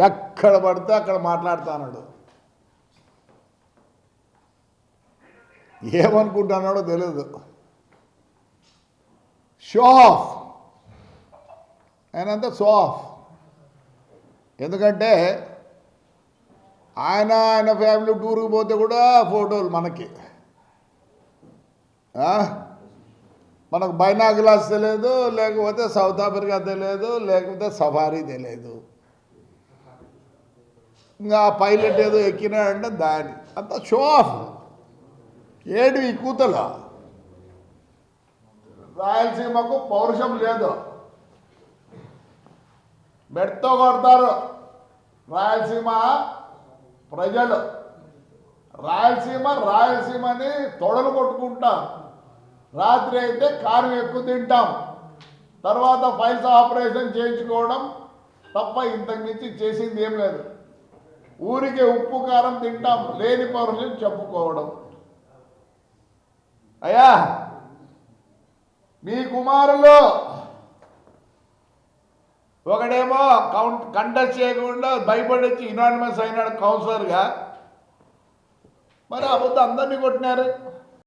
ఎక్కడ పడితే అక్కడ మాట్లాడుతున్నాడు. ఏమనుకుంటున్నాడో తెలియదు. షో ఆఫ్, ఆయనంతా షో ఆఫ్. ఎందుకంటే ఆయన ఫ్యామిలీ టూర్కి పోతే కూడా ఫోటోలు మనకు బైనాకులాస్ తెలియదు, లేకపోతే సౌత్ ఆఫ్రికా తెలియదు, లేకపోతే సఫారీ తెలియదు. ఇంకా పైలట్ ఏదో ఎక్కినాడంటే దాని అంత షో ఆఫ్. ఏడు ఈ కూతలు. రాయలసీమకు పౌరుషం లేదు, మెడతో కొడతారు రాయలసీమ ప్రజలు. రాయలసీమని తొడలు కొట్టుకుంటాం. రాత్రి అయితే కారం ఎక్కువ తింటాం, తర్వాత ఫైల్స్ ఆపరేషన్ చేయించుకోవడం తప్ప ఇంతకు మించి చేసింది ఏం లేదు. ఊరికే ఉప్పు కారం తింటాం, లేని పౌరుషం చెప్పుకోవడం. అయ్యా, మీ కుమారులు ఒకడేమో కంటెస్ట్ చేయకుండా భయపడి వచ్చి యునానిమస్ అయినాడు కౌన్సిలర్గా. మరి అబద్ధం అందరినీ కొట్టినారు.